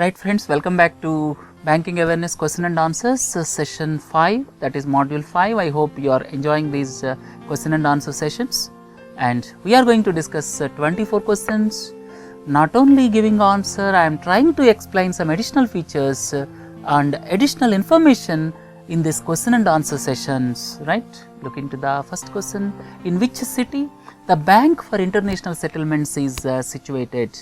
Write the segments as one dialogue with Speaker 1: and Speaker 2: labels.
Speaker 1: Right friends, welcome back to Banking Awareness Question and Answers session 5, that is module 5. I hope you are enjoying these question and answer sessions, and we are going to discuss 24 questions. Not only giving answer, I am trying to explain some additional features and additional information in this question and answer sessions, right. Look into the first question. In which city the Bank for International Settlements is situated?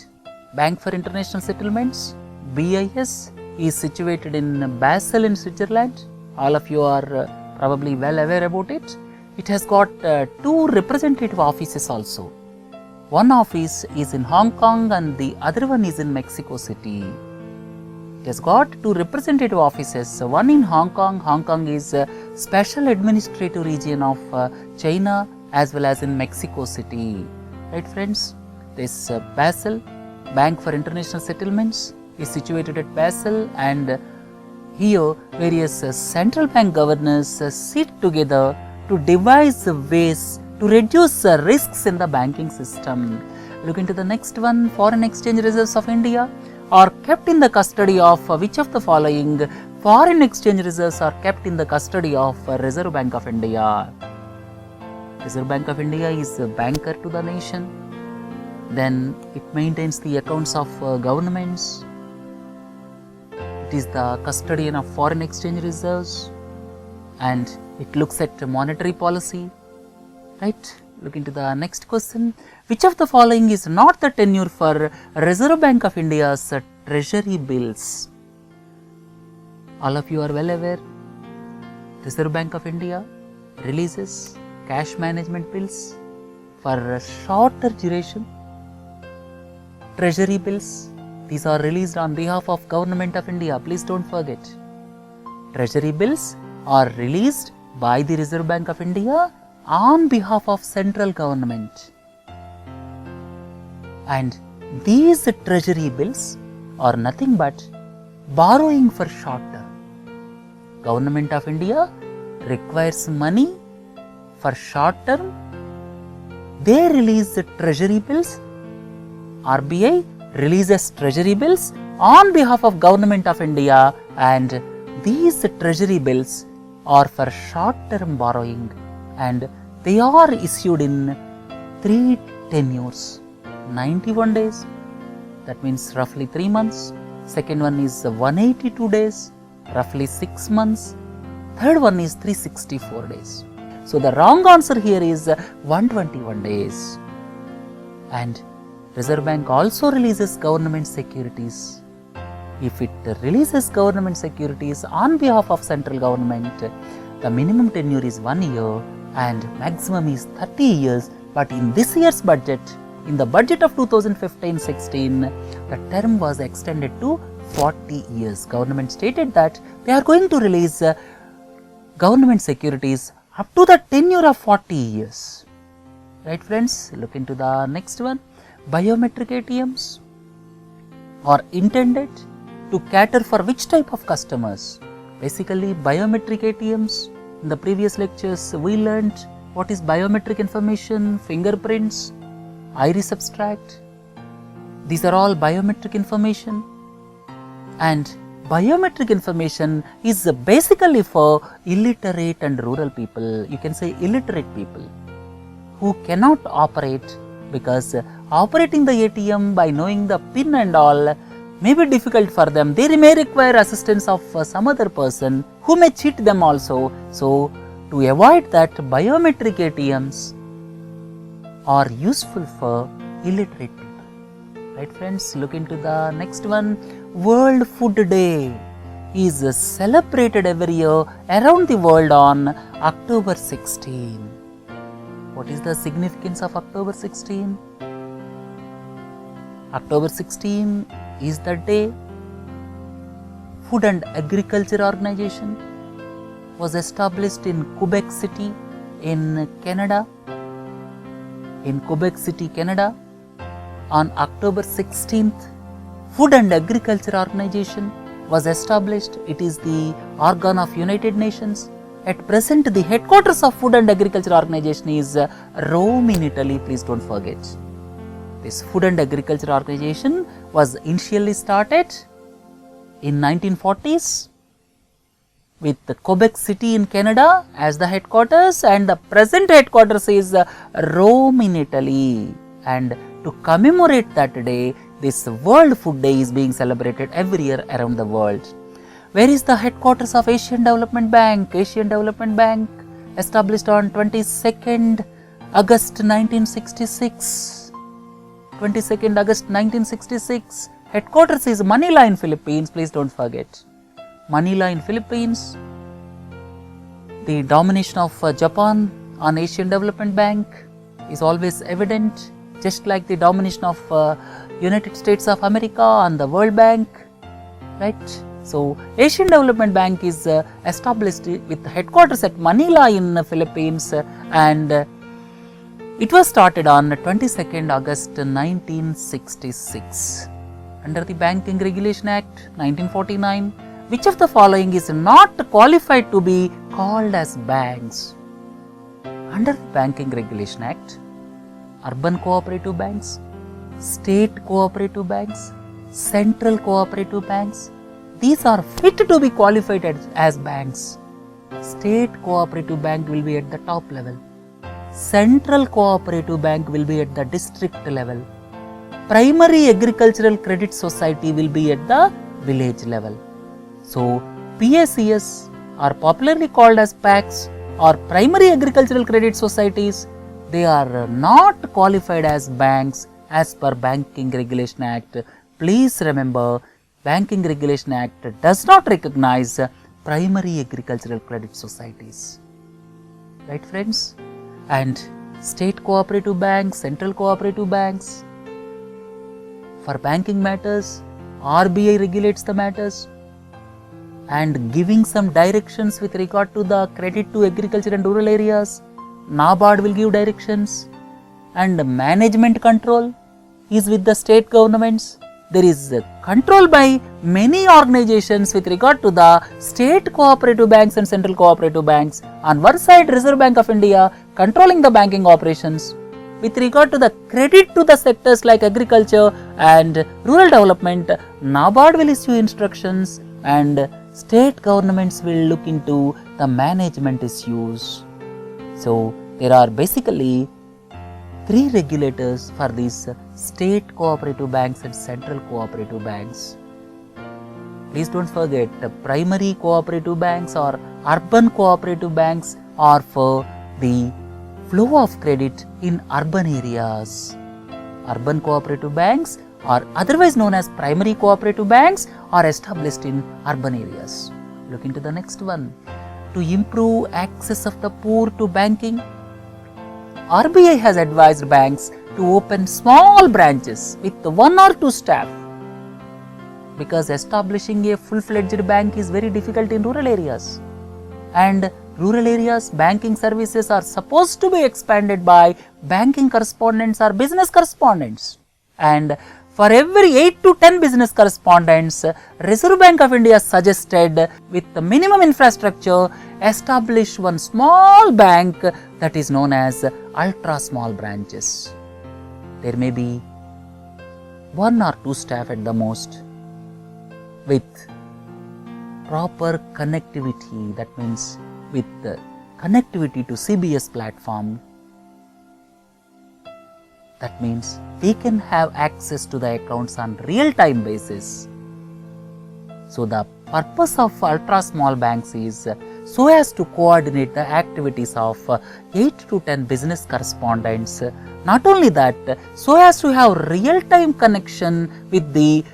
Speaker 1: Bank for International Settlements, BIS, is situated in Basel in Switzerland. All of you are probably well aware about it. It has got two representative offices also. One office is in Hong Kong and the other one is in Mexico City. It has got two representative offices, one in Hong Kong. Hong Kong is a special administrative region of China, as well as in Mexico City. Right friends, this Basel, Bank for International Settlements, is situated at Basel, and here various central bank governors sit together to devise ways to reduce risks in the banking system. Look into the next one. Foreign exchange reserves of India are kept in the custody of which of the following? Foreign exchange reserves are kept in the custody of Reserve Bank of India. Reserve Bank of India is a banker to the nation. Then it maintains the accounts of governments. It is the custodian of foreign exchange reserves, and it looks at monetary policy, right. Look into the next question. Which of the following is not the tenure for Reserve Bank of India's treasury bills? All of you are well aware, Reserve Bank of India releases cash management bills for a shorter duration. Treasury bills, these are released on behalf of Government of India. Please don't forget. Treasury bills are released by the Reserve Bank of India on behalf of central government. And these treasury bills are nothing but borrowing for short term. Government of India requires money for short term. They release the treasury bills. RBI releases treasury bills on behalf of Government of India, and these treasury bills are for short term borrowing, and they are issued in 3 tenures. 91 days, that means roughly 3 months. Second one is 182 days, roughly 6 months. Third one is 364 days. So the wrong answer here is 121 days. And Reserve Bank also releases government securities. If it releases government securities on behalf of central government, the minimum tenure is 1 year and maximum is 30 years. But in this year's budget, in the budget of 2015-16, the term was extended to 40 years. Government stated that they are going to release government securities up to the tenure of 40 years. Right friends, look into the next one. Biometric ATMs are intended to cater for which type of customers? Basically, biometric ATMs, in the previous lectures we learned what is biometric information, fingerprints, iris abstract. These are all biometric information, and biometric information is basically for illiterate and rural people. You can say illiterate people who cannot operate, because operating the ATM by knowing the PIN and all may be difficult for them. They may require assistance of some other person who may cheat them also. So to avoid that, biometric ATMs are useful for illiterate people. Right friends, look into the next one. World Food Day is celebrated every year around the world on October 16. What is the significance of October 16? October 16 is the day Food and Agriculture Organization was established in Quebec City in Canada. In Quebec City, Canada, on October 16th, Food and Agriculture Organization was established. It is the organ of United Nations. At present, the headquarters of Food and Agriculture Organization is Rome in Italy. Please don't forget. This Food and Agriculture Organization was initially started in 1940s with the Quebec City in Canada as the headquarters, and the present headquarters is Rome in Italy. And to commemorate that day, this World Food Day is being celebrated every year around the world. Where is the headquarters of Asian Development Bank? Asian Development Bank established on 22nd August 1966. 22nd August 1966. Headquarters is Manila in Philippines, please don't forget. Manila in Philippines. The domination of Japan on Asian Development Bank is always evident, just like the domination of United States of America on the World Bank, right? So, Asian Development Bank is established with headquarters at Manila in the Philippines, and it was started on 22nd August 1966 under the Banking Regulation Act 1949. Which of the following is not qualified to be called as banks? Under the Banking Regulation Act, urban cooperative banks, state cooperative banks, central cooperative banks, these are fit to be qualified as banks. State cooperative bank will be at the top level. Central cooperative bank will be at the district level. Primary agricultural credit society will be at the village level. So, PACS are popularly called as PACs or primary agricultural credit societies. They are not qualified as banks as per Banking Regulation Act. Please remember, Banking Regulation Act does not recognize primary agricultural credit societies. Right, friends? And state cooperative banks, central cooperative banks, for banking matters, RBI regulates the matters, and giving some directions with regard to the credit to agriculture and rural areas. NABARD will give directions, and management control is with the state governments. There is control by many organizations with regard to the state cooperative banks and central cooperative banks. On one side, Reserve Bank of India controlling the banking operations. With regard to the credit to the sectors like agriculture and rural development, NABARD will issue instructions and state governments will look into the management issues. So, there are basically 3 regulators for these state cooperative banks and central cooperative banks. Please don't forget, the primary cooperative banks or urban cooperative banks are for the flow of credit in urban areas. Urban cooperative banks, or otherwise known as primary cooperative banks, are established in urban areas. Look into the next one. To improve access of the poor to banking, RBI has advised banks to open small branches with 1 or 2 staff, because establishing a full-fledged bank is very difficult in rural areas. And rural areas, banking services are supposed to be expanded by banking correspondents or business correspondents. And for every 8 to 10 business correspondents, Reserve Bank of India suggested, with the minimum infrastructure, establish one small bank that is known as ultra small branches. There may be 1 or 2 staff at the most, with proper connectivity, that means with connectivity to CBS platform. That means they can have access to the accounts on real-time basis. So, the purpose of ultra small banks is so as to coordinate the activities of 8 to 10 business correspondents. Not only that, so as to have real-time connection with the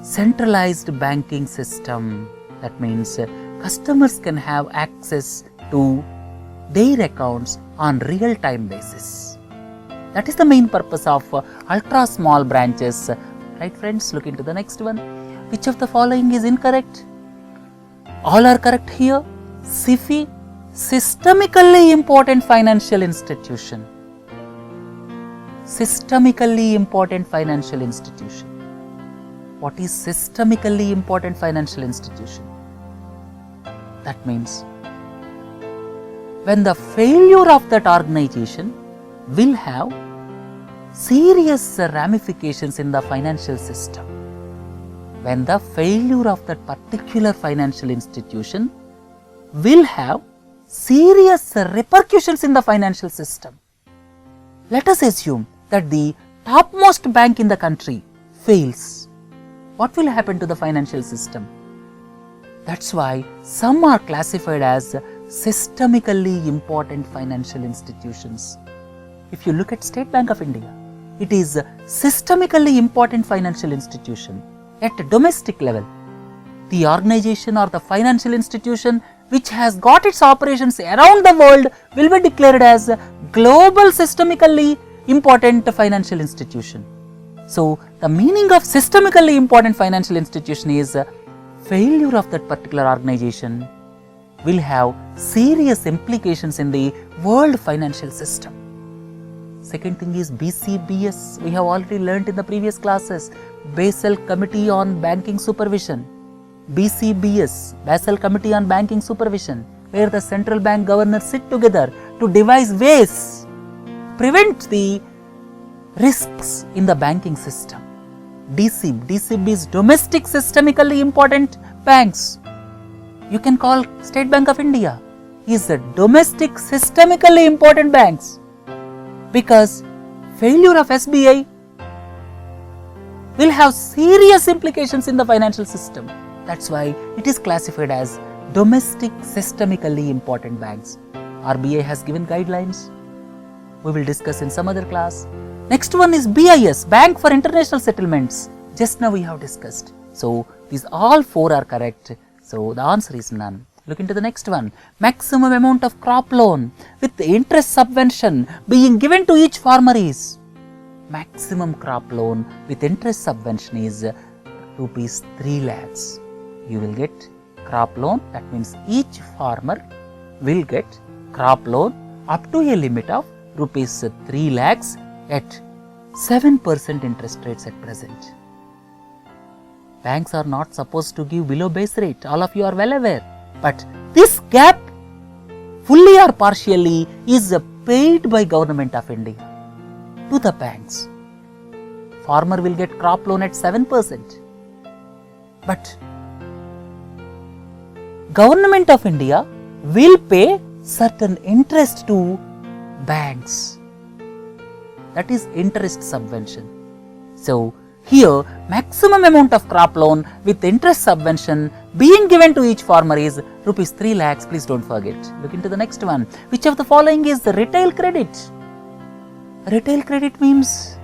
Speaker 1: centralized banking system. That means customers can have access to their accounts on real-time basis. That is the main purpose of ultra small branches. Right, friends? Look into the next one. Which of the following is incorrect? All are correct here. SIFI, systemically important financial institution. Systemically important financial institution. What is systemically important financial institution? That means when the failure of that organization will have serious ramifications in the financial system. when the failure of that particular financial institution will have serious repercussions in the financial system. Let us assume that the topmost bank in the country fails. What will happen to the financial system? That's why some are classified as systemically important financial institutions. If you look at State Bank of India, it is a systemically important financial institution at a domestic level. The organization or the financial institution which has got its operations around the world will be declared as a global systemically important financial institution. So, the meaning of systemically important financial institution is failure of that particular organization will have serious implications in the world financial system. Second thing is BCBS. We have already learnt in the previous classes, Basel Committee on Banking Supervision. BCBS, Basel Committee on Banking Supervision, where the central bank governors sit together to devise ways prevent the risks in the banking system. DSIB is domestic systemically important banks. You can call State Bank of India is a domestic systemically important banks, because failure of SBI will have serious implications in the financial system. That's why it is classified as domestic systemically important banks. RBI has given guidelines. We will discuss in some other class. Next one is BIS, Bank for International Settlements. Just now we have discussed. So these all four are correct. So the answer is none. Look into the next one. Maximum amount of crop loan with interest subvention being given to each farmer is, maximum crop loan with interest subvention is rupees 3 lakhs. You will get crop loan, that means each farmer will get crop loan up to a limit of rupees 3 lakhs at 7% interest rates at present. Banks are not supposed to give below base rate, all of you are well aware. But this gap, fully or partially, is paid by Government of India to the banks. Farmer will get crop loan at 7%. But Government of India will pay certain interest to banks. That is interest subvention. So, here maximum amount of crop loan with interest subvention being given to each farmer is rupees 3 lakhs. Please don't forget. Look into the next one. Which of the following is the retail credit? Retail credit means,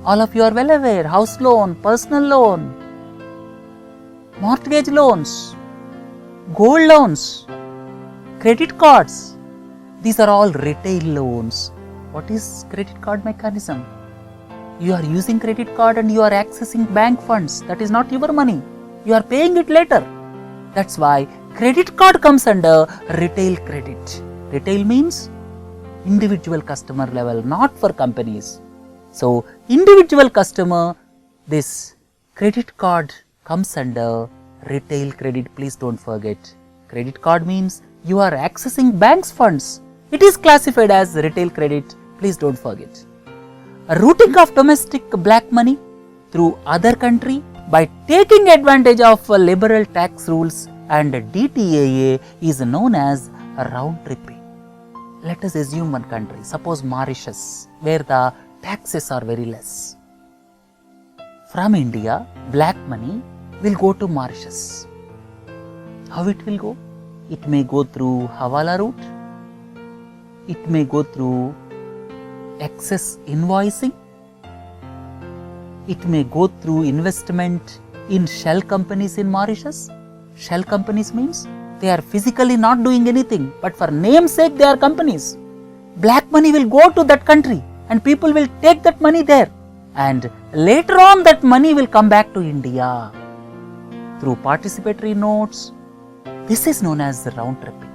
Speaker 1: all of you are well aware, house loan, personal loan, mortgage loans, gold loans, credit cards. These are all retail loans. What is credit card mechanism? You are using credit card and you are accessing bank funds. That is not your money. You are paying it later. That's why credit card comes under retail credit. Retail means individual customer level, not for companies. So, individual customer, this credit card comes under retail credit. Please don't forget. Credit card means you are accessing bank's funds. It is classified as retail credit. Please don't forget. Routing of domestic black money through other country by taking advantage of liberal tax rules and DTAA is known as round tripping. Let us assume one country, suppose Mauritius, where the taxes are very less. From India, black money will go to Mauritius. How it will go? It may go through Hawala route. It may go through excess invoicing. It may go through investment in shell companies in Mauritius. Shell companies means they are physically not doing anything, but for name's sake they are companies. Black money will go to that country and people will take that money there, and later on that money will come back to India through participatory notes. This is known as the round tripping.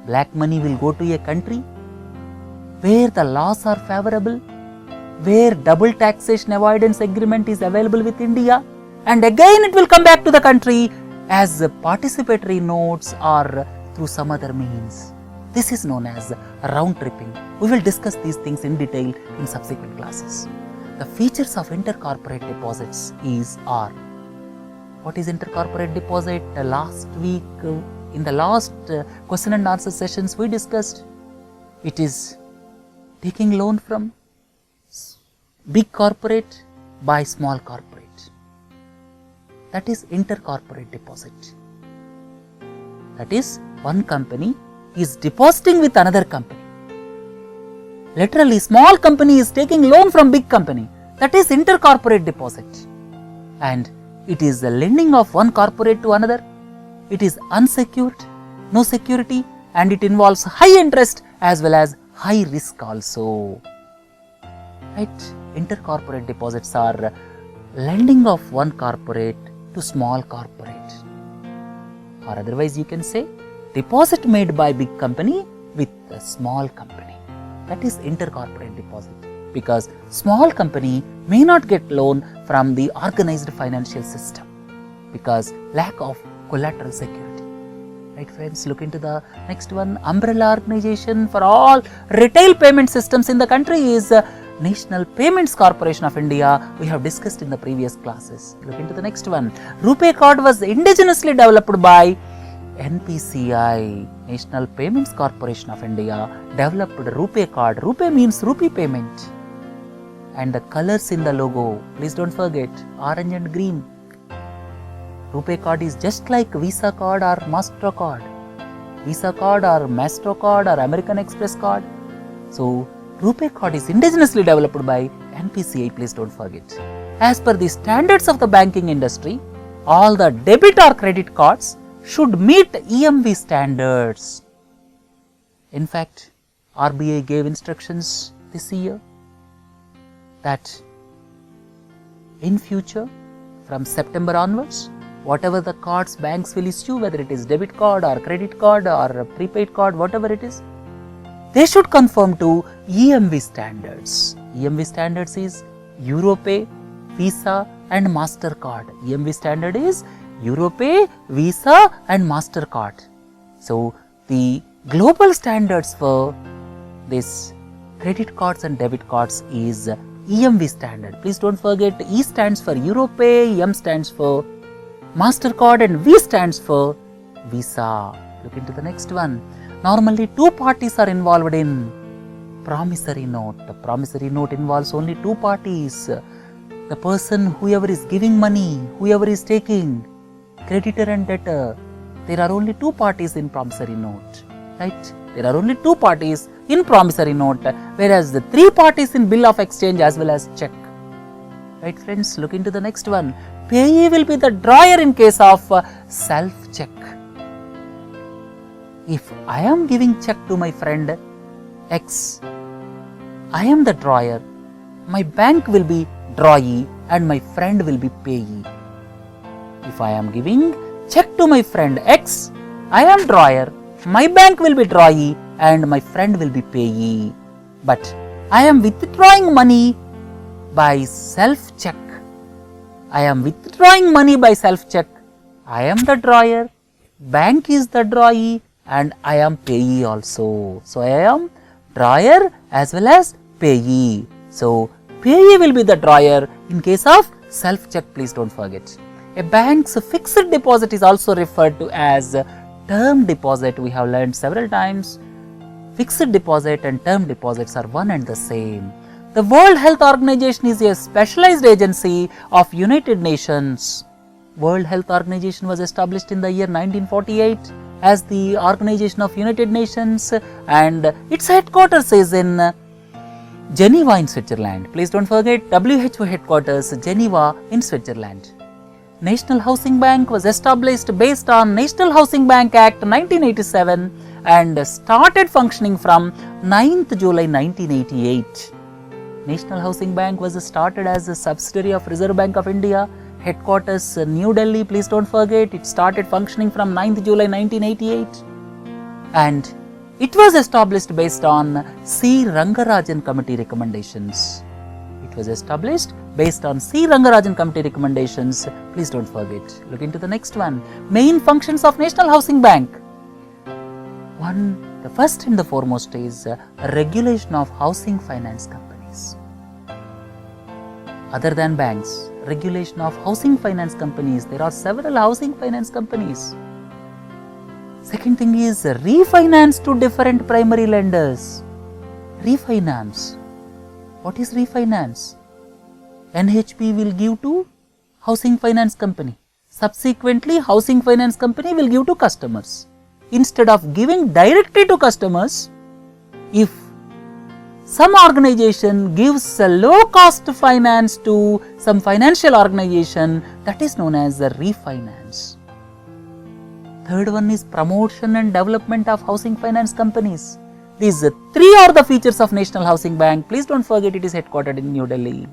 Speaker 1: Black money will go to a country where the laws are favorable, where double taxation avoidance agreement is available with India, and again it will come back to the country as participatory notes or through some other means. This is known as round tripping. We will discuss these things in detail in subsequent classes. the features of intercorporate deposits are. What is intercorporate deposit? Last week, in the last question and answer sessions, we discussed it is taking loan from big corporate by small corporate. That is intercorporate deposit. That is, one company is depositing with another company. Literally, small company is taking loan from big company. That is intercorporate deposit. And it is the lending of one corporate to another. It is unsecured, no security, and it involves high interest as well as high risk also. Right? Intercorporate deposits are lending of one corporate to small corporate. Or otherwise you can say deposit made by big company with a small company. That is intercorporate deposit, because small company may not get loan from the organized financial system because lack of collateral security. Right friends, look into the next one. Umbrella organization for all retail payment systems in the country is National Payments Corporation of India. We have discussed in the previous classes. Look into the next one. RuPay card was indigenously developed by NPCI, National Payments Corporation of India, developed RuPay card. RuPay means rupee payment. And the colors in the logo, please don't forget, orange and green. RuPay card is just like Visa card or MasterCard. Visa card or MasterCard or American Express card. So, RuPay card is indigenously developed by NPCI, please don't forget. As per the standards of the banking industry, all the debit or credit cards should meet EMV standards. In fact, RBI gave instructions this year that in future, from September onwards, whatever the cards banks will issue, whether it is debit card or credit card or prepaid card, whatever it is, they should conform to EMV standards. EMV standards is EuroPay, Visa and MasterCard. EMV standard is EuroPay, Visa and MasterCard. So, the global standards for this credit cards and debit cards is EMV standard. Please don't forget, E stands for EuroPay, M stands for MasterCard and V stands for Visa. Look into the next one. Normally, two parties are involved in promissory note. The promissory note involves only two parties. The person, whoever is giving money, whoever is taking, creditor and debtor. There are only two parties in promissory note. Right? There are only two parties in promissory note, whereas the three parties in bill of exchange as well as check. Right friends, look into the next one. Payee will be the drawer in case of self-check. If I am giving check to my friend X, I am the drawer, my bank will be drawee and my friend will be payee. If I am giving check to my friend X, I am drawer, my bank will be drawee and my friend will be payee. But I am withdrawing money by self-check. I am withdrawing money by self-check. I am the drawer, bank is the drawee and I am payee also. So, I am drawer as well as payee. So, payee will be the drawer in case of self-check, please don't forget. A bank's fixed deposit is also referred to as term deposit. We have learned several times. Fixed deposit and term deposits are one and the same. The World Health Organization is a specialized agency of United Nations. World Health Organization was established in the year 1948 as the Organization of United Nations, and its headquarters is in Geneva in Switzerland. Please don't forget, WHO headquarters Geneva in Switzerland. National Housing Bank was established based on National Housing Bank Act 1987 and started functioning from 9th July 1988. National Housing Bank was started as a subsidiary of Reserve Bank of India, headquarters New Delhi, please don't forget, it started functioning from 9th July 1988 and it was established based on C. Rangarajan Committee recommendations. It was established based on C. Rangarajan Committee recommendations, please don't forget. Look into the next one. Main functions of National Housing Bank. The first and the foremost is regulation of housing finance companies. Other than banks, regulation of housing finance companies. There are several housing finance companies. Second thing is refinance to different primary lenders. Refinance. What is refinance? NHB will give to housing finance company. Subsequently, housing finance company will give to customers. Instead of giving directly to customers, if some organization gives a low cost finance to some financial organization, that is known as a refinance. Third one is promotion and development of housing finance companies. These three are the features of National Housing Bank. Please don't forget it is headquartered in New Delhi.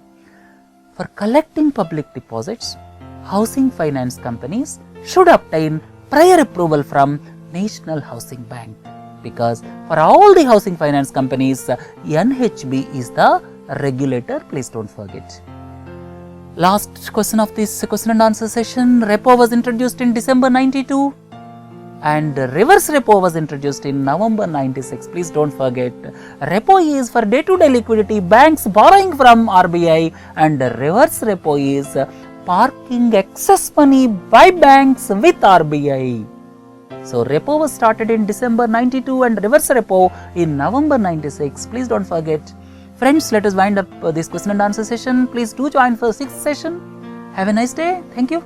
Speaker 1: For collecting public deposits, housing finance companies should obtain prior approval from National Housing Bank, because for all the housing finance companies, NHB is the regulator. Please don't forget. Last question of this question and answer session. Repo was introduced in December 92 and reverse repo was introduced in November 96. Please don't forget. Repo is for day-to-day liquidity, banks borrowing from RBI, and reverse repo is parking excess money by banks with RBI. So repo was started in December 92 and reverse repo in November 96. Please don't forget. Friends, let us wind up this question and answer session. Please do join for 6th session. Have a nice day. Thank you.